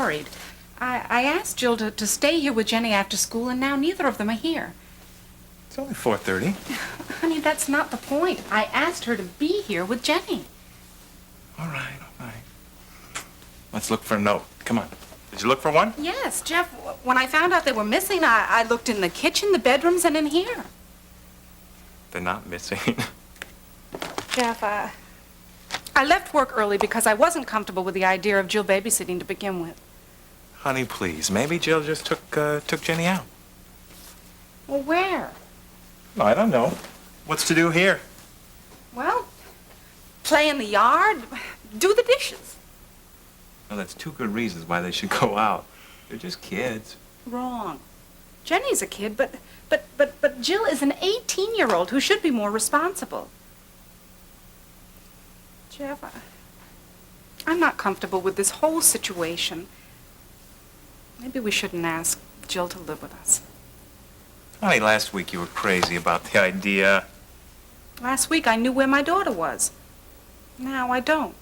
worried. I asked Jill to stay here with Jenny after school, and now neither of them are here. It's only 4:30. Honey, that's not the point. I asked her to be here with Jenny. All right. Let's look for a note. Come on. Did you look for one? Yes, Jeff. When I found out they were missing, I looked in the kitchen, the bedrooms, and in here. They're not missing. Jeff, I left work early because I wasn't comfortable with the idea of Jill babysitting to begin with. Honey, please. Maybe Jill just took Jenny out. Well, where? No, I don't know. What's to do here? Well, play in the yard, do the dishes. No, that's two good reasons why they should go out. They're just kids. Wrong. Jenny's a kid, but Jill is an 18-year-old who should be more responsible. Jeff, I'm not comfortable with this whole situation. Maybe we shouldn't ask Jill to live with us. Honey, last week you were crazy about the idea. Last week I knew where my daughter was. Now I don't.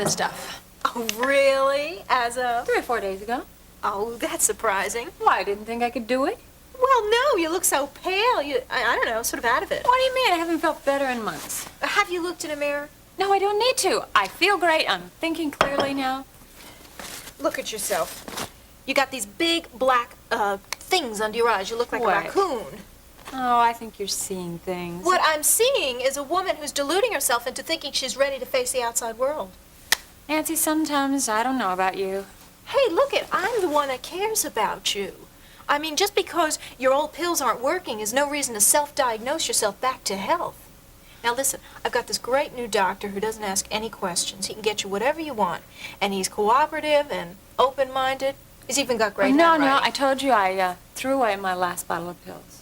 Stuff. Oh, really? As of 3 or 4 days ago. Oh, that's surprising. Why, I didn't think I could do it. Well, no, you look so pale. I don't know, sort of out of it. What do you mean? I haven't felt better in months. Have you looked in a mirror? No, I don't need to. I feel great. I'm thinking clearly now. Look at yourself. You got these big black things under your eyes. You look like What? a raccoon. Oh, I think you're seeing things. What I'm seeing is a woman who's deluding herself into thinking she's ready to face the outside world. Nancy, sometimes I don't know about you. Hey, look it, I'm the one that cares about you. I mean, just because your old pills aren't working is no reason to self-diagnose yourself back to health. Now listen, I've got this great new doctor who doesn't ask any questions. He can get you whatever you want. And he's cooperative and open-minded. He's even got great handwriting. No, I told you I threw away my last bottle of pills.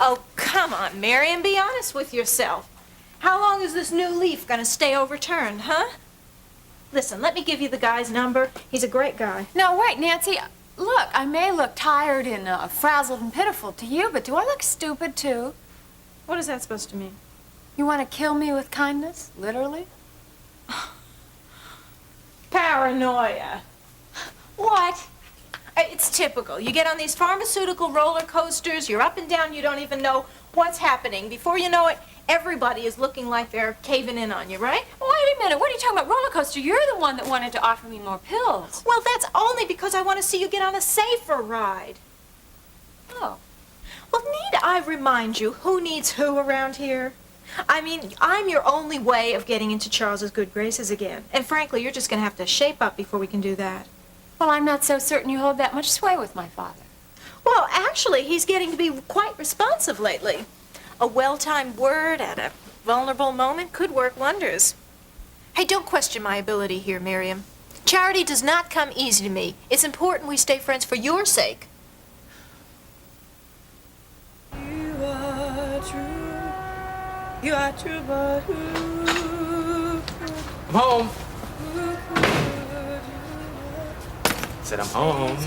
Oh, come on, Marion, be honest with yourself. How long is this new leaf gonna stay overturned, huh? Listen, let me give you the guy's number. He's a great guy. No, wait, Nancy. Look, I may look tired and frazzled and pitiful to you, but do I look stupid, too? What is that supposed to mean? You want to kill me with kindness? Literally? Paranoia. What? It's typical. You get on these pharmaceutical roller coasters, you're up and down, you don't even know what's happening. Before you know it, everybody is looking like they're caving in on you, right? Wait a minute. What are you talking about? Roller coaster? You're the one that wanted to offer me more pills. Well, that's only because I want to see you get on a safer ride. Oh. Well, need I remind you who needs who around here? I mean, I'm your only way of getting into Charles's good graces again. And frankly, you're just going to have to shape up before we can do that. Well, I'm not so certain you hold that much sway with my father. Well, actually, he's getting to be quite responsive lately. A well-timed word at a vulnerable moment could work wonders. Hey, don't question my ability here, Miriam. Charity does not come easy to me. It's important we stay friends for your sake. You are true, but who? I'm home. Said I'm home.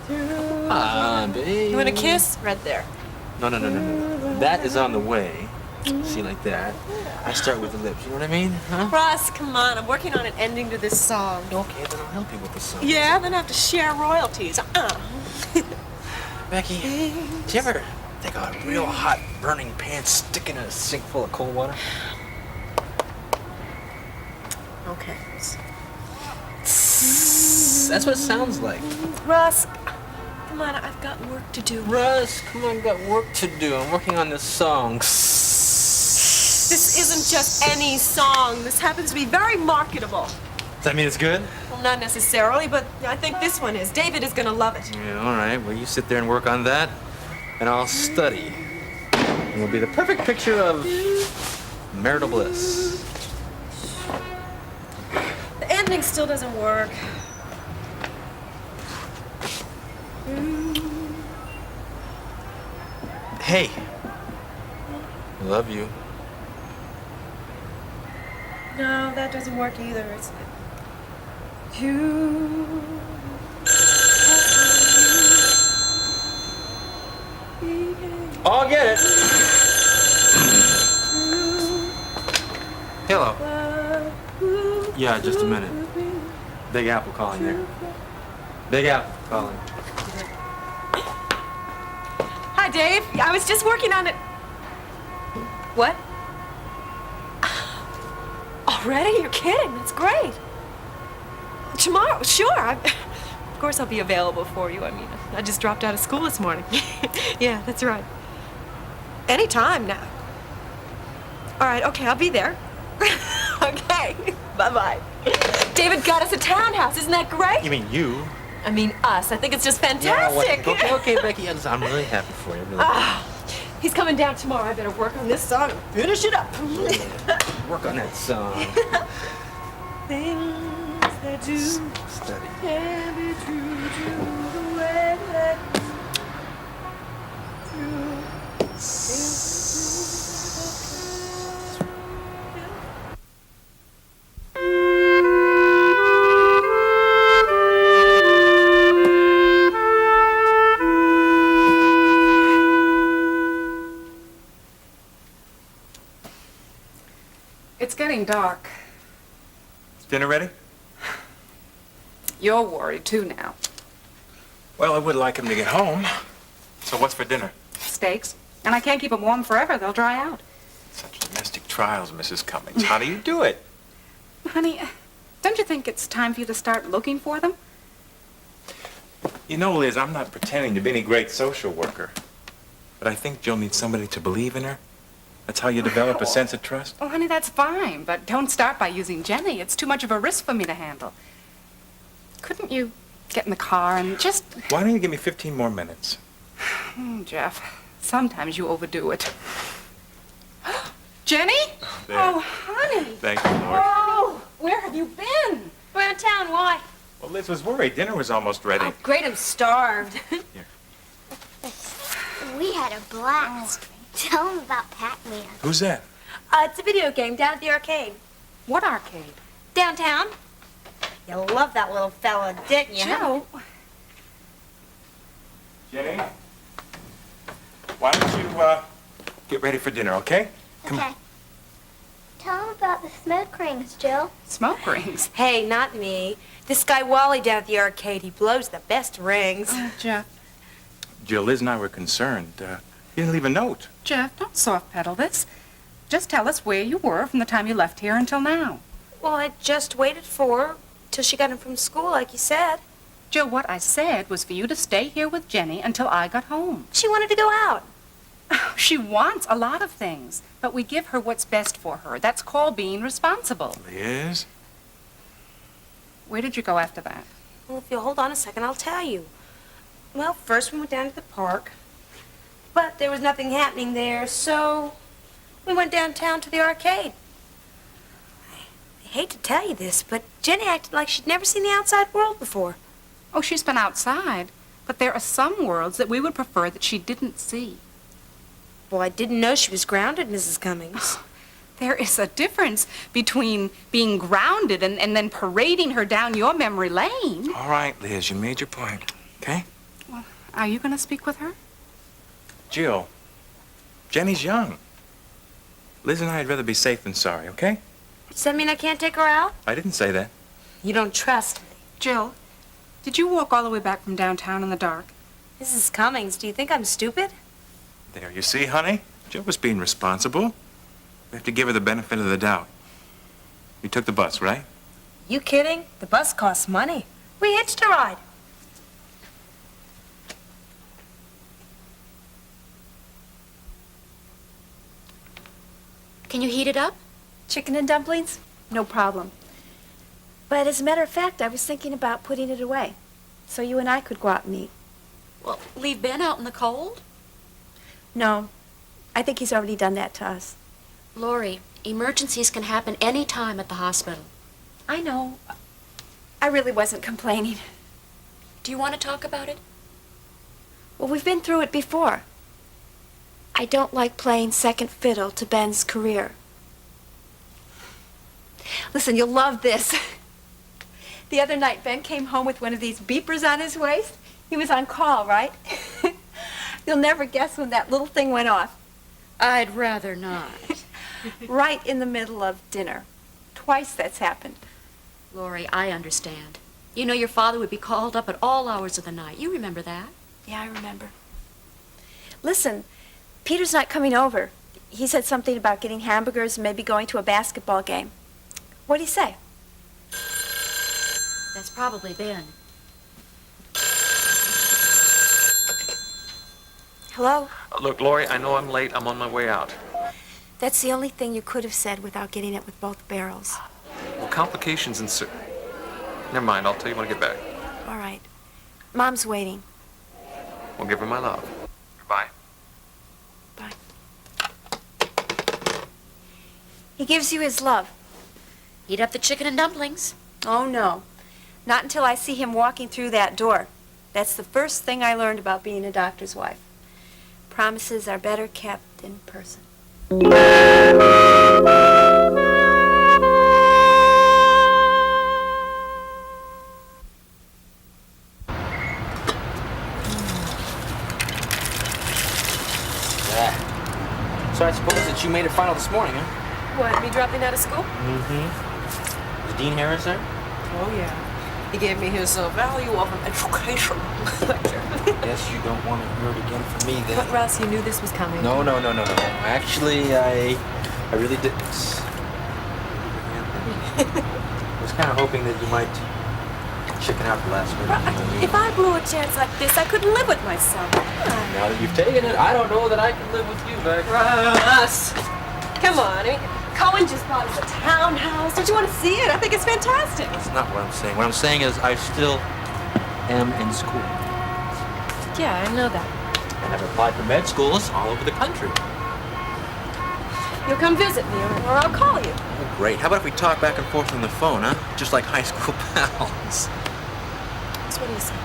Come on, babe. You want a kiss? Right there. No. That is on the way. See, like that. I start with the lips. You know what I mean? Huh? Ross, come on. I'm working on an ending to this song. Okay, then I'll help you with the song. Yeah, then I have to share royalties. Becky, did you ever take a real hot, burning pan, stick in a sink full of cold water? Okay. That's what it sounds like. Russ, come on. I've got work to do. Russ, come on, got work to do. I'm working on this song. This isn't just any song. This happens to be very marketable. Does that mean it's good? Well, not necessarily, but I think this one is. David is gonna love it. Yeah, all right. Well, you sit there and work on that, and I'll study. And it'll be the perfect picture of marital bliss. The ending still doesn't work. Hey. I love you. No, that doesn't work either. It's you. I'll get it. Hello. Yeah, just a minute. Big Apple calling there. Big Apple calling. Hi, Dave. I was just working on it. What? Already? You're kidding. That's great. Tomorrow, sure. Of course I'll be available for you. I mean, I just dropped out of school this morning. Yeah, that's right. Anytime now. All right, okay, I'll be there. Okay, bye-bye. David got us a townhouse. Isn't that great? You mean you? I mean us. I think it's just Yeah, fantastic. okay, Becky. I'm really happy for you. Really. He's coming down tomorrow. I better work on this song and finish it up. Work on that song. Things that do Study. can be true to the way that It's getting dark. Is dinner ready? You're worried too now. Well, I would like him to get home. So what's for dinner? Steaks. And I can't keep them warm forever. They'll dry out. Such domestic trials, Mrs. Cummings. How do you do it? Honey, don't you think it's time for you to start looking for them? You know, Liz, I'm not pretending to be any great social worker. But I think Jill needs somebody to believe in her. That's how you develop a sense of trust. Oh, honey, that's fine. But don't start by using Jenny. It's too much of a risk for me to handle. Couldn't you get in the car and just... Why don't you give me 15 more minutes? Jeff, sometimes you overdo it. Jenny? There. Oh, honey. Thank you, Lord. Oh, where have you been? Around town, why? Well, Liz was worried. Dinner was almost ready. Oh, great, I'm starved. We had a blast. Tell them about Pac-Man. Who's that? It's a video game down at the arcade. What arcade? Downtown. You love that little fella, didn't you? Joe. Jenny? Why don't you, get ready for dinner, okay? Come Okay. on. Tell them about the smoke rings, Jill. Smoke rings. Hey, not me. This guy Wally down at the arcade, he blows the best rings. Oh, Jeff. Jill, Liz and I were concerned. You didn't leave a note. Jeff, don't soft pedal this. Just tell us where you were from the time you left here until now. Well, I just waited for her till she got him from school, like you said. Jill, what I said was for you to stay here with Jenny until I got home. She wanted to go out. She wants a lot of things, but we give her what's best for her. That's called being responsible. Liz? Where did you go after that? Well, if you'll hold on a second, I'll tell you. Well, first we went down to the park, but there was nothing happening there, so we went downtown to the arcade. I hate to tell you this, but Jenny acted like she'd never seen the outside world before. Oh, she's been outside, but there are some worlds that we would prefer that she didn't see. Well, I didn't know she was grounded, Mrs. Cummings. There is a difference between being grounded and then parading her down your memory lane. All right, Liz, you made your point, okay? Well, are you going to speak with her? Jill, Jenny's young. Liz and I'd rather be safe than sorry, okay? Does that mean I can't take her out? I didn't say that. You don't trust me. Jill, did you walk all the way back from downtown in the dark? Mrs. Cummings, do you think I'm stupid? There, you see, honey? Jill was being responsible. We have to give her the benefit of the doubt. You took the bus, right? You kidding? The bus costs money. We hitched a ride. Can you heat it up? Chicken and dumplings? No problem. But as a matter of fact, I was thinking about putting it away, so you and I could go out and eat. Well, leave Ben out in the cold? No, I think he's already done that to us. Lori, emergencies can happen any time at the hospital. I know. I really wasn't complaining. Do you want to talk about it? Well, we've been through it before. I don't like playing second fiddle to Ben's career. Listen, you'll love this. The other night, Ben came home with one of these beepers on his waist. He was on call, right? You'll never guess when that little thing went off. I'd rather not. Right in the middle of dinner. Twice that's happened. Lori, I understand. You know your father would be called up at all hours of the night. You remember that? Yeah, I remember. Listen, Peter's not coming over. He said something about getting hamburgers and maybe going to a basketball game. What'd he say? That's probably Ben. Hello? Look, Lori, I know I'm late. I'm on my way out. That's the only thing you could have said without getting it with both barrels. Well, complications ensue. Never mind. I'll tell you when I get back. All right. Mom's waiting. We'll give her my love. Goodbye. Bye. He gives you his love. Eat up the chicken and dumplings. Oh, no. Not until I see him walking through that door. That's the first thing I learned about being a doctor's wife. Promises are better kept in person. So I suppose that you made it final this morning, huh? What, me dropping out of school? Mm-hmm. Is Dean Harris there? Oh, yeah. He gave me his value of an education lecture. Guess you don't want to hear it again from me then. But, Russ, you knew this was coming. No. Actually, I really didn't. I was kind of hoping that you might chicken out the last minute. If I blew a chance like this, I couldn't live with myself. Now that you've taken it, I don't know that I can live with you, Beck. Russ! Come on, I mean, Cohen just bought us a townhouse. Don't you want to see it? I think it's fantastic. That's not what I'm saying. What I'm saying is I still am in school. Yeah, I know that. And I've applied for med schools all over the country. You'll come visit me, or I'll call you. Oh, great. How about if we talk back and forth on the phone, huh? Just like high school pals. So what do you say?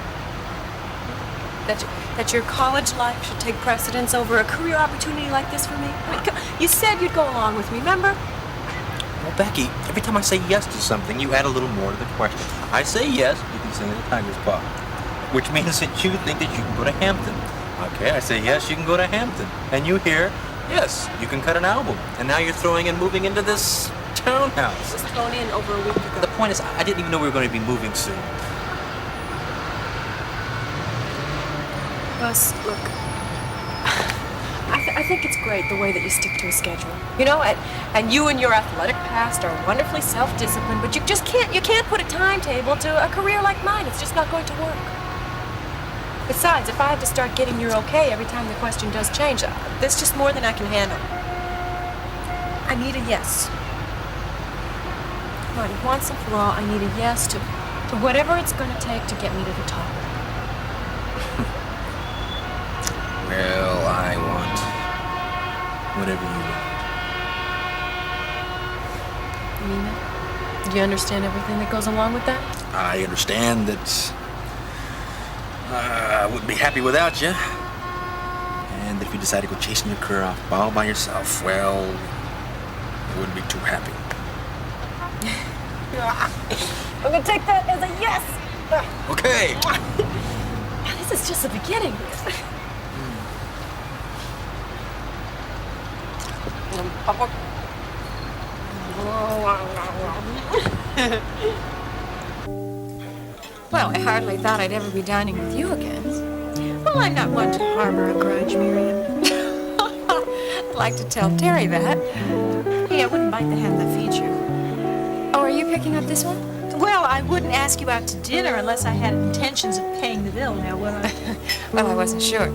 That your college life should take precedence over a career opportunity like this for me? I mean, you said you'd go along with me, remember? Well, Becky, every time I say yes to something, you add a little more to the question. I say yes, you can sing in the Tiger's Paw. Which means that you think that you can go to Hampton. Okay, I say yes, you can go to Hampton. And you hear, yes, you can cut an album. And now you're throwing in moving into this townhouse. Just thrown in over a week ago. The point is, I didn't even know we were going to be moving soon. Russ, look, I think it's great the way that you stick to a schedule. You know, and you and your athletic past are wonderfully self-disciplined, but you can't put a timetable to a career like mine. It's just not going to work. Besides, if I have to start getting your okay every time the question does change, that's just more than I can handle. I need a yes. Marty, once and for all, I need a yes to whatever it's going to take to get me to the top. Well, I want whatever you want. You mean that? Do you understand everything that goes along with that? I understand that I wouldn't be happy without you. And if you decide to go chasing your career off all by yourself, well, I wouldn't be too happy. I'm going to take that as a yes. Okay. This is just the beginning. Well, I hardly thought I'd ever be dining with you again. Well, I'm not one to harbor a grudge, Miriam. I'd like to tell Terry that. Hey, I wouldn't bite the hand that feeds you. Oh, are you picking up this one? Well, I wouldn't ask you out to dinner unless I had intentions of paying the bill, now would I? Well, I wasn't sure.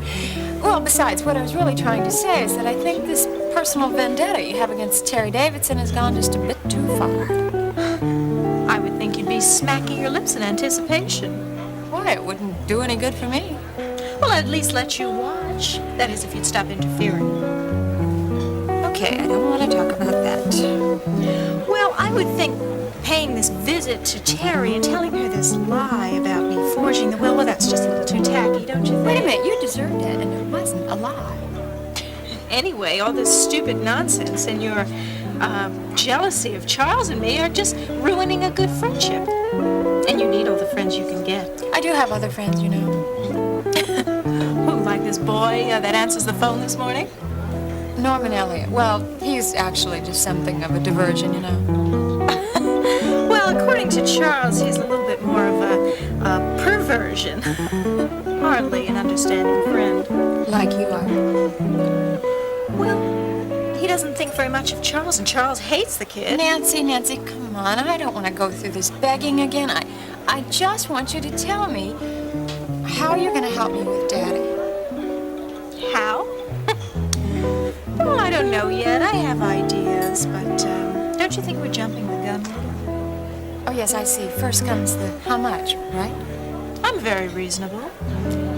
Well, besides, what I was really trying to say is that I think this personal vendetta you have against Terry Davidson has gone just a bit too far. I would think you'd be be smacking your lips in anticipation. Why, it wouldn't do any good for me. Well, at least let you watch. That is, if you'd stop interfering. Okay, I don't want to talk about that. Well, I would think paying this visit to Terry and telling her this lie about me forging the will, well, that's just a little too tacky, don't you think? Wait a minute, you deserved it, and it wasn't a lie. Anyway, all this stupid nonsense and your jealousy of Charles and me are just ruining a good friendship. And you need all the friends you can get. I do have other friends, you know. Who, like this boy that answers the phone this morning? Norman Elliott. Well, he's actually just something of a diversion, you know. Well, according to Charles, he's a little bit more of a perversion. Hardly an understanding friend. Like you are. Well, he doesn't think very much of Charles, and Charles hates the kid. Nancy, come on. I don't want to go through this begging again. I just want you to tell me how you're going to help me with Daddy. How? Well, I don't know yet. I have ideas, but don't you think we're jumping the gun? Oh, yes, I see. First comes the how much, right? I'm very reasonable.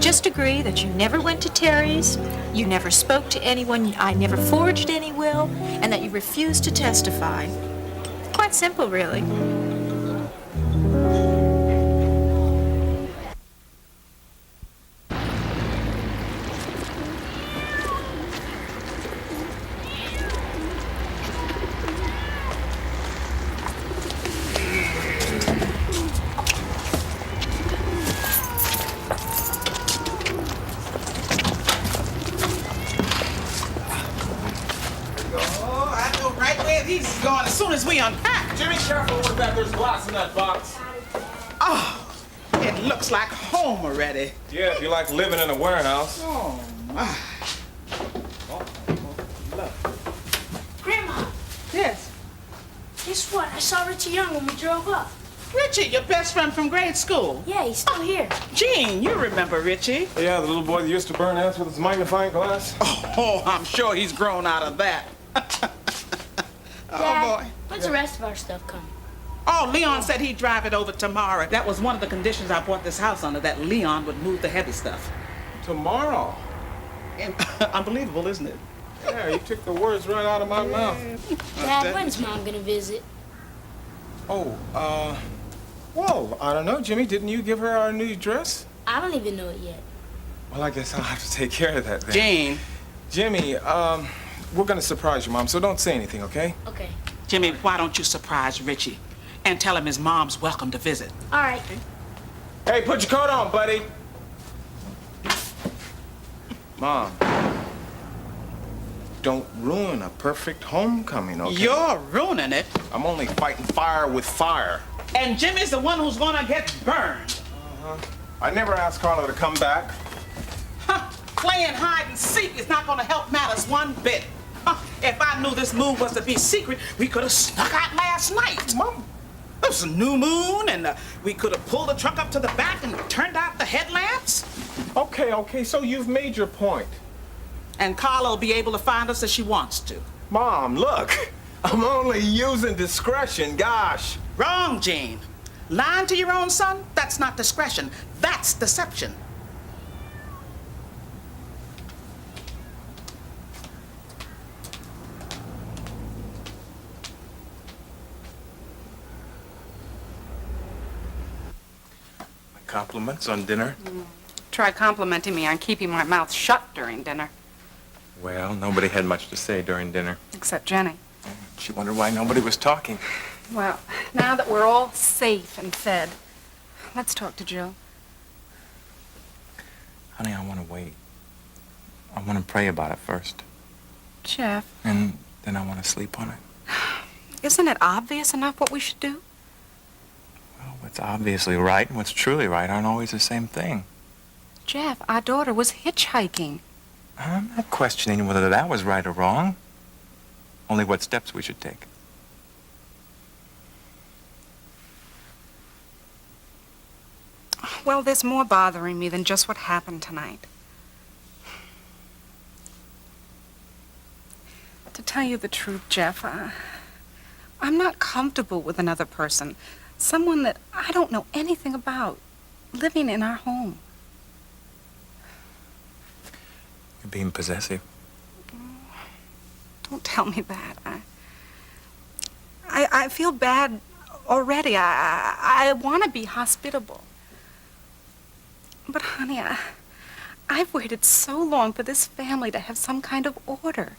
Just agree that you never went to Terry's, you never spoke to anyone, I never forged any will, and that you refused to testify. Quite simple, really. He's gone as soon as we unpack. Jimmy, careful with that. There's glass in that box. Oh, it looks like home already. Yeah, if you like living in a warehouse. Oh, my. Look. Grandma, Yes. guess what? I saw Richie Young when we drove up. Richie, your best friend from grade school. Yeah, he's still here. Gene, you remember Richie. Yeah, the little boy that used to burn ants with his magnifying glass. Oh, I'm sure he's grown out of that. Dad, Oh, boy. when's the rest of our stuff coming? Oh, Leon said he'd drive it over tomorrow. That was one of the conditions I bought this house under, that Leon would move the heavy stuff. Tomorrow. And, unbelievable, isn't it? Yeah, you took the words right out of my mouth. Dad, when's Mom gonna visit? Oh, well, I don't know, Jimmy. Didn't you give her our new dress? I don't even know it yet. Well, I guess I'll have to take care of that then. Jane. Jimmy, we're gonna surprise your mom, so don't say anything, okay? Okay. Jimmy, why don't you surprise Richie and tell him his mom's welcome to visit? All right. Hey, put your coat on, buddy. Mom, don't ruin a perfect homecoming, okay? You're ruining it. I'm only fighting fire with fire. And Jimmy's the one who's gonna get burned. I never asked Carla to come back. Huh. Playing hide and seek is not gonna help matters one bit. Huh. If I knew this move was to be secret, we could have snuck out last night. Mom. It was a new moon, and we could have pulled the truck up to the back and turned out the headlamps. Okay, so you've made your point. And Carla will be able to find us if she wants to. Mom, look. I'm only using discretion, gosh. Wrong, Jane. Lying to your own son? That's not discretion. That's deception. Compliments on dinner? Try complimenting me on keeping my mouth shut during dinner. Well, nobody had much to say during dinner. Except Jenny. She wondered why nobody was talking. Well, now that we're all safe and fed, let's talk to Jill. Honey, I want to wait. I want to pray about it first. Jeff, And then I want to sleep on it. isn't it obvious enough what we should do? Well, what's obviously right and what's truly right aren't always the same thing. Jeff, our daughter was hitchhiking. I'm not questioning whether that was right or wrong. Only what steps we should take. Well, there's more bothering me than just what happened tonight. To tell you the truth, Jeff, I'm not comfortable with another person Someone that I don't know anything about living in our home. You're being possessive. Don't tell me that. I feel bad already. I want to be hospitable. But, honey, I've waited so long for this family to have some kind of order.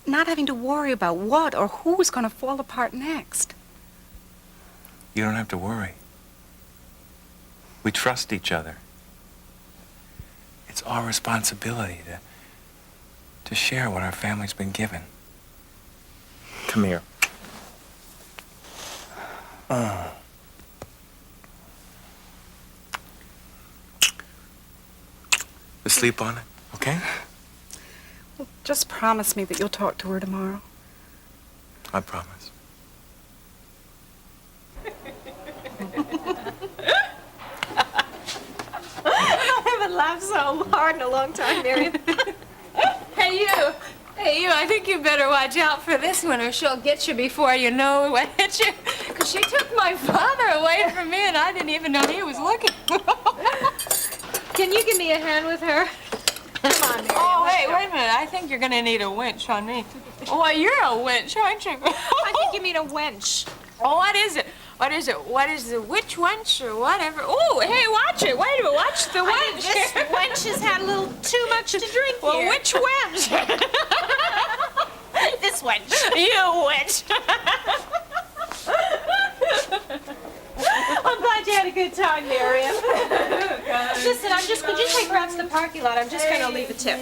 Not having to worry about what or who's going to fall apart next. You don't have to worry. We trust each other. It's our responsibility to share what our family's been given. Come here. Just sleep on it, okay? Well, just promise me that you'll talk to her tomorrow. I promise. I haven't laughed so hard in a long time, Miriam. Hey, you. Hey, you, I think you better watch out for this one or she'll get you before you know what hit you. Because she took my father away from me and I didn't even know he was looking. Can you give me a hand with her? Come on, Miriam. Oh, wait a minute. I think you're going to need a winch on me. Oh, you're a winch, aren't you? I think you mean a wench. Oh, what is it? What is it? What is the witch wench or whatever? Oh, hey, watch it. Wait a minute. Watch the wench. This wench has had a little too much to drink Well, here. which wench? This wench. You witch. I'm glad you had a good time, Miriam. Listen, could you take her out to the parking lot? I'm just going to leave a tip.